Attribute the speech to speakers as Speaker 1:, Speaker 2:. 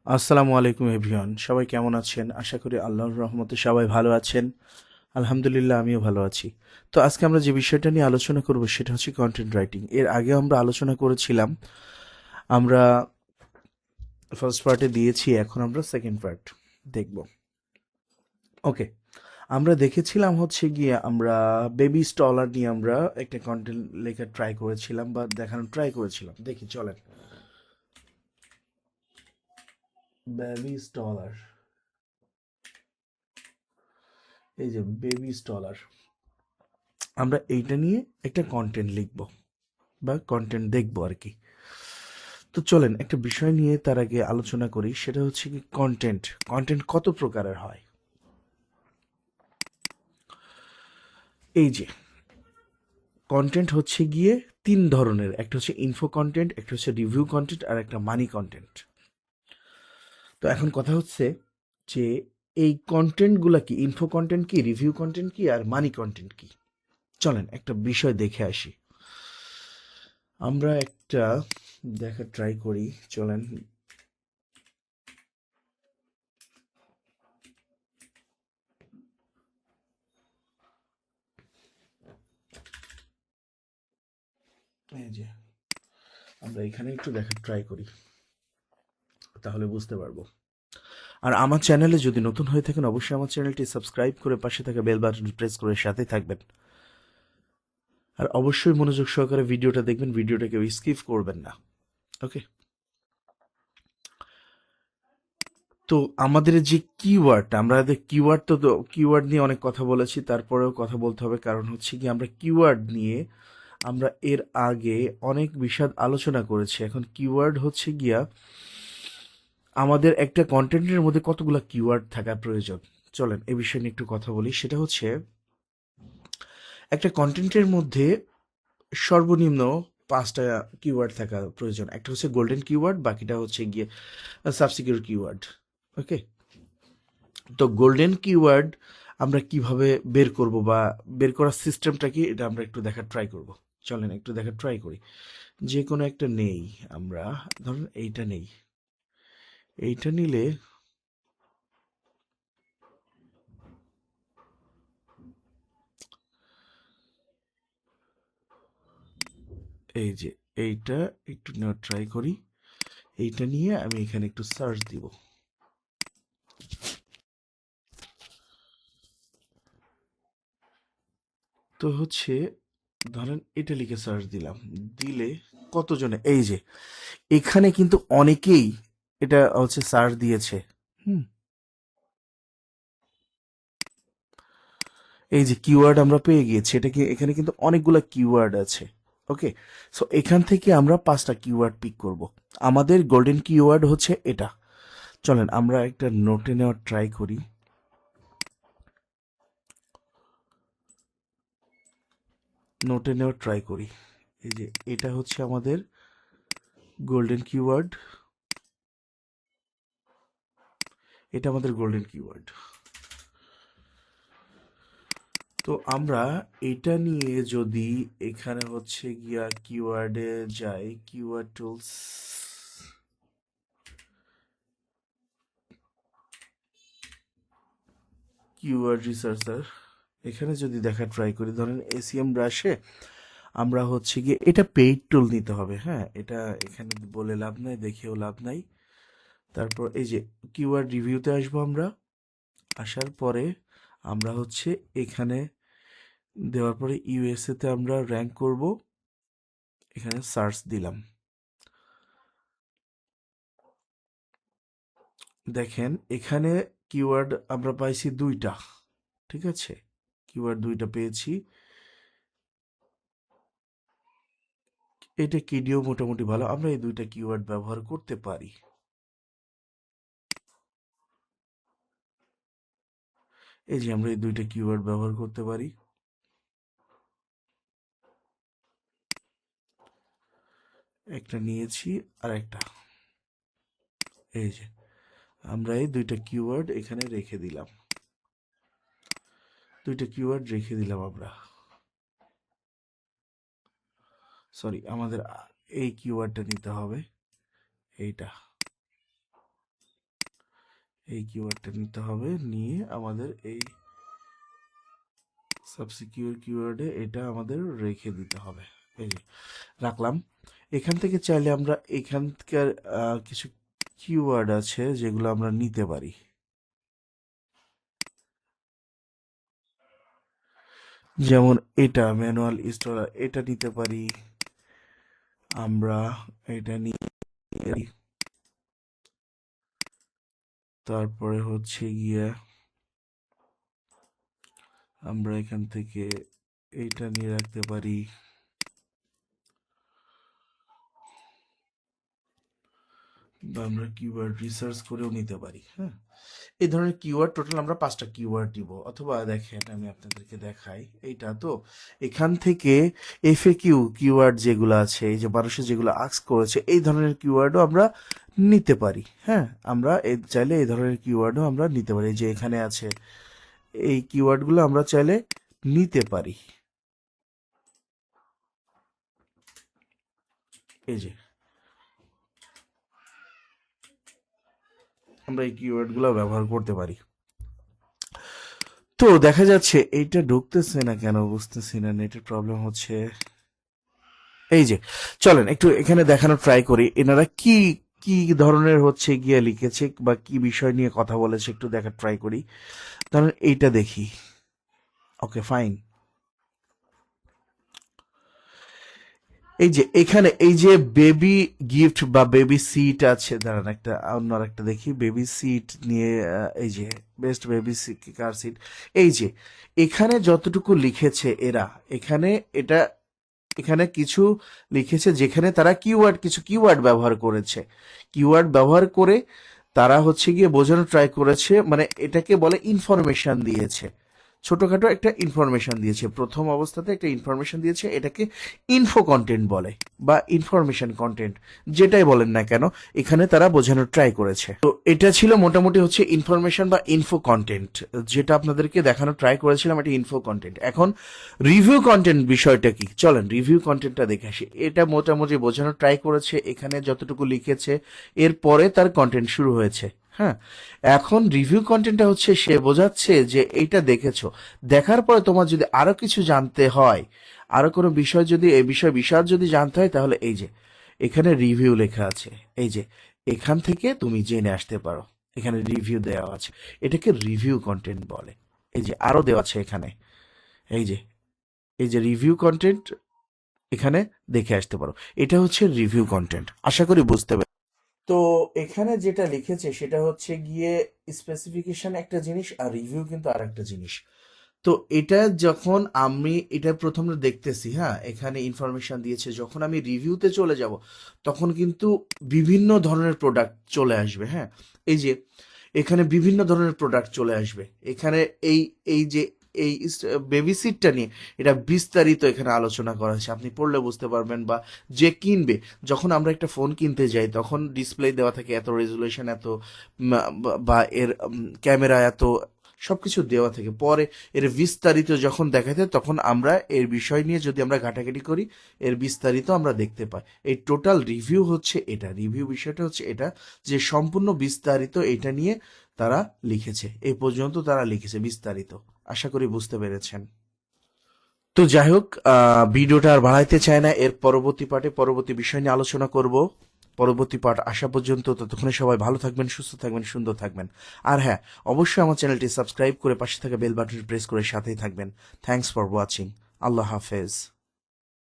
Speaker 1: আসসালামু আলাইকুম এভরিওয়ান, সবাই কেমন আছেন? আশা করি আল্লাহর রহমতে সবাই ভালো আছেন। আলহামদুলিল্লাহ, আমিও ভালো আছি। তো আজকে আমরা যে বিষয়টা নিয়ে আলোচনা করব সেটা হচ্ছে কন্টেন্ট রাইটিং। এর আগে আমরা আলোচনা করেছিলাম, আমরা ফার্স্ট পার্টে দিয়েছি, এখন আমরা সেকেন্ড পার্ট দেখব। ওকে, আমরা দেখেছিলাম হচ্ছে গিয়ে আমরা বেবি স্টলার নিয়ে আমরা একটা কন্টেন্ট লেখা ট্রাই করেছিলাম বা দেখানোর ট্রাই করেছিলাম। দেখি চলেন, বেবি স্টলার, এই যে বেবি স্টলার, আমরা এইটা নিয়ে একটা কন্টেন্ট লিখব বা কন্টেন্ট দেখবো আর কি। তো চলেন একটা বিষয় নিয়ে তার আগে আলোচনা করি, সেটা হচ্ছে কি কন্টেন্ট। কন্টেন্ট কত প্রকারের হয়? এই যে কন্টেন্ট হচ্ছে গিয়ে তিন ধরনের, একটা হচ্ছে ইনফো কন্টেন্ট, একটা হচ্ছে রিভিউ কন্টেন্ট, আর একটা মানি কন্টেন্ট। তো এখন কথা হচ্ছে যে এই কন্টেন্টগুলা কি, ইনফো কন্টেন্ট কি, রিভিউ কন্টেন্ট কি, আর মানি কন্টেন্ট কি? চলেন একটা বিষয় দেখে আসি। আমরা একটা দেখা ট্রাই করি, চলেন। এই যে আমরা এখানে একটু দেখা ট্রাই করি, তাহলে বুঝতে পারবো। আর আমার চ্যানেলে যদি নতুন হয়ে থাকেন, অবশ্যই আমার চ্যানেলটি সাবস্ক্রাইব করে পাশে থাকা বেল বাটন প্রেস করে সাথে থাকবেন। আর অবশ্যই মনোযোগ সহকারে ভিডিওটা দেখবেন, ভিডিওটা কেউ স্কিপ করবেন না। ওকে, তো আমাদের যে কিওয়ার্ড, আমরা কিওয়ার্ড, তো কিওয়ার্ড নিয়ে অনেক কথা বলেছি, তারপরেও কথা বলতে হবে, কারণ হচ্ছে কি আমরা কিওয়ার্ড নিয়ে আমরা এর আগে অনেক বিশদ আলোচনা করেছি। এখন কিওয়ার্ড হচ্ছে গিয়া আমাদের একটা কন্টেন্টের মধ্যে কতগুলো কিওয়ার্ড থাকা প্রয়োজন। চলেন এ বিষয়ে নিয়ে একটু কথা বলি। সেটা হচ্ছে একটা কন্টেন্টের মধ্যে সর্বনিম্ন পাঁচটা কিওয়ার্ড থাকা প্রয়োজন। একটা হচ্ছে গোল্ডেন কিওয়ার্ড, বাকিটা হচ্ছে গিয়ে সাবসিকিউর কিওয়ার্ড। ওকে, তো গোল্ডেন কিওয়ার্ড আমরা কিভাবে বের করব বা বের করার সিস্টেমটা কি, এটা আমরা একটু দেখার ট্রাই করব। চলেন একটু দেখার ট্রাই করি। যে কোনো একটা নেই, আমরা ধরুন এইটা নেই, এইটা নিলে এই যে এইটা একটু নেওয়ার ট্রাই করি। এইটা নিয়ে আমি এখানে একটু সার্চ দিব। তো হচ্ছে ধরেন এটা লিখে সার্চ দিলাম, দিলে কতজনে, এই যে এখানে কিন্তু অনেকেই এটা হচ্ছে সার্চ দিয়েছে। হুম, এই যে কিওয়ার্ড আমরা পেয়ে গিয়েছি, এটা কি এখানে কিন্তু অনেকগুলা কিওয়ার্ড আছে। ওকে, সো এখান থেকে আমরা পাঁচটা কিওয়ার্ড পিক করব। আমাদের গোল্ডেন কিওয়ার্ড হচ্ছে এটা। চলেন আমরা একটা নোটে নেওয়ার ট্রাই করি। নোটে নেওয়ার ট্রাই করি। এই যে এটা হচ্ছে আমাদের গোল্ডেন কিওয়ার্ড, এটা আমাদের গোল্ডেন কিওয়ার্ড। তো আমরা এটা নিয়ে যদি এখানে হচ্ছে গিয়া কিওয়ার্ডে যাই, কিওয়ার্ড টুলস, কিওয়ার্ড রিসার্চার, এখানে যদি দেখা ট্রাই করি, ধরেন এসিএম ব্রাশে আমরা হচ্ছে গিয়ে এটা পেইড টুল নিতে হবে। হ্যাঁ, এটা এখানে বলে লাভ নাই, দেখেও লাভ নাই। তারপর এই যে কিওয়ার্ড রিভিউতে আসবো আমরা। আসার পরে আমরা হচ্ছে এখানে দেওয়ার পরে ইউএসএ তে আমরা র্যাঙ্ক করব। এখানে সার্চ দিলাম, দেখেন এখানে কিওয়ার্ড আমরা পাইছি দুইটা। ঠিক আছে, কিওয়ার্ড দুইটা পেয়েছি। এটা কিডিও মোটামুটি ভালো, আমরা এই দুইটা কিওয়ার্ড ব্যবহার করতে পারি। এই যে আমরা এই দুইটা কিওয়ার্ড ব্যবহার করতে পারি। একটা নিয়েছি আর একটা, এই যে আমরা এই দুইটা কিওয়ার্ড এখানে রেখে দিলাম, দুইটা কিওয়ার্ড রেখে দিলাম আমরা। সরি, আমাদের এই কিওয়ার্ডটা নিতে হবে, এইটা। এই কিওয়ার্ডটা নিতে হবে, নিয়ে আমাদের এই সাবসিকিউর কিওয়ার্ডে এটা আমাদের রেখে দিতে হবে। এই যে রাখলাম। এখান থেকে চাইলে আমরা এখানকার কিছু কিওয়ার্ড আছে যেগুলো আমরা নিতে পারি। যেমন এটা ম্যানুয়াল ইনস্টলার, এটা নিতে পারি আমরা, এটা নিয়ে পারি। তারপরে হচ্ছে গিয়ে আমরা এখান থেকে এইটা নিয়ে রাখতে পারি, বা আমরা কিওয়ার্ড রিসার্চ করেও নিতে পারি। হ্যাঁ, এই ধরনের কিওয়ার্ড টোটাল আমরা 5টা কিওয়ার্ড দিব। অথবা দেখেন আমি আপনাদেরকে দেখাই, এইটা তো এখান থেকে এফএকিউ কিওয়ার্ড যেগুলো আছে, এই যে মানুষের যেগুলো আস্ক করেছে, এই ধরনের কিওয়ার্ডও আমরা নিতে পারি। হ্যাঁ, আমরা চাইলে এই ধরনের কিওয়ার্ডও আমরা নিতে পারি। এই যে এখানে আছে, এই কিওয়ার্ডগুলো আমরা চাইলে নিতে পারি। এই যে আমরা এই কিওয়ার্ডগুলো ব্যবহার করতে পারি। তো দেখা যাচ্ছে এইটা ঢুকতেছে না কেন, বুঝতেছি না, নেটের প্রবলেম হচ্ছে। এই যে চলেন একটু এখানে দেখানোর ট্রাই করি এনারা কি কি ধরনের হচ্ছে গিয়ে লিখেছে বা কি বিষয় নিয়ে কথা বলেছে, একটু দেখার ট্রাই করি। ধরেন এইটা দেখি। Okay fine. এই যে এখানে এই যে বেবি গিফট বা বেবি সিট আছে, দাঁড়ান একটা অন্য একটা দেখি, বেবি সিট নিয়ে এই যে বেস্ট বেবি কার সিট। এই যে এখানে যতটুকু লিখেছে এরা, এখানে এটা এখানে কিছু লিখেছে যেখানে তারা কিওয়ার্ড, কিছু কিওয়ার্ড ব্যবহার করেছে। কিওয়ার্ড ব্যবহার করে তারা হচ্ছে গিয়ে বোঝানো ট্রাই করেছে, মানে এটাকে বলে ইনফরমেশন দিয়েছে। ছোটখাটো একটা ইনফরমেশন দিয়েছে, প্রথম অবস্থাতে একটা ইনফরমেশন দিয়েছে, এটাকে ইনফো কন্টেন্ট বলে বা ইনফরমেশন কন্টেন্ট, যেটাই বলেন না কেন, এখানে তারা বোঝানোর ট্রাই করেছে। তো এটা ছিল মোটামুটি হচ্ছে ইনফরমেশন বা ইনফো কন্টেন্ট, যেটা আপনাদেরকে দেখানোর ট্রাই করেছিলাম, এটা ইনফো কন্টেন্ট। এখন রিভিউ কন্টেন্ট বিষয়টা কি, চলেন রিভিউ কন্টেন্টটা দেখে আসি। এটা মোটামুটি বোঝানোর ট্রাই করেছে, এখানে যতটুকু লিখেছে এরপরে তার কন্টেন্ট শুরু হয়েছে। হ্যাঁ, এখন রিভিউ কন্টেন্টটা হচ্ছে সে বোঝাচ্ছে যে এইটা দেখেছো, দেখার পরে তোমার যদি আরো কিছু জানতে হয়, আরো কোনো বিষয় যদি এই বিষয় বিশদ যদি জানতে হয়, তাহলে এই যে এখানে রিভিউ লেখা আছে, এই যে এখান থেকে তুমি জেনে আসতে পারো, এখানে রিভিউ দেওয়া আছে, এটাকে রিভিউ কন্টেন্ট বলে। এই যে আরো দেওয়া আছে এখানে, এই যে এই যে রিভিউ কন্টেন্ট, এখানে দেখে আসতে পারো। এটা হচ্ছে রিভিউ কন্টেন্ট, আশা করি বুঝতে পারবে। তো এখানে যেটা লিখেছে সেটা হচ্ছে গিয়ে স্পেসিফিকেশন একটা জিনিস, আর রিভিউ কিন্তু আর একটা জিনিস। তো এটা যখন আমি এটা প্রথমে দেখতেছি, হ্যাঁ এখানে ইনফরমেশন দিয়েছে, যখন আমি রিভিউতে চলে যাব তখন কিন্তু বিভিন্ন ধরনের প্রোডাক্ট চলে আসবে। হ্যাঁ, এই যে এখানে বিভিন্ন ধরনের প্রোডাক্ট চলে আসবে। এখানে এই এই যে এই বেবি সিটটা নিয়ে এটা বিস্তারিত এখানে আলোচনা করা হয়েছে, আপনি পড়লে বুঝতে পারবেন। বা যে কিনবে, যখন আমরা একটা ফোন কিনতে যাই তখন ডিসপ্লে দেওয়া থাকে এত রেজুলেশন, এত বা এর ক্যামেরা এত, সবকিছু দেওয়া থাকে, পরে এর বিস্তারিত যখন দেখাতে তখন আমরা এর বিষয় নিয়ে যদি আমরা ঘাটাঘাটি করি, এর বিস্তারিত আমরা দেখতে পাই। এই টোটাল রিভিউ হচ্ছে এটা, রিভিউ বিষয়টা হচ্ছে এটা, যে সম্পূর্ণ বিস্তারিত এটা নিয়ে তারা লিখেছে, এই পর্যন্ত তারা লিখেছে বিস্তারিত। আশা করি বুঝতে পেরেছেন। তো যাই হোক, ভিডিওটা আর বাড়াইতে চায় না, এর পরবর্তী পার্টে পরবর্তী বিষয় নিয়ে আলোচনা করব। পরবর্তী পার্ট আসা পর্যন্ত ততক্ষণে সবাই ভালো থাকবেন, সুস্থ থাকবেন, সুন্দর থাকবেন। আর হ্যাঁ, অবশ্যই আমার চ্যানেলটি সাবস্ক্রাইব করে পাশে থাকা বেল বাটনটি প্রেস করে সাথেই থাকবেন। Thanks for watching. আল্লাহ হাফেজ।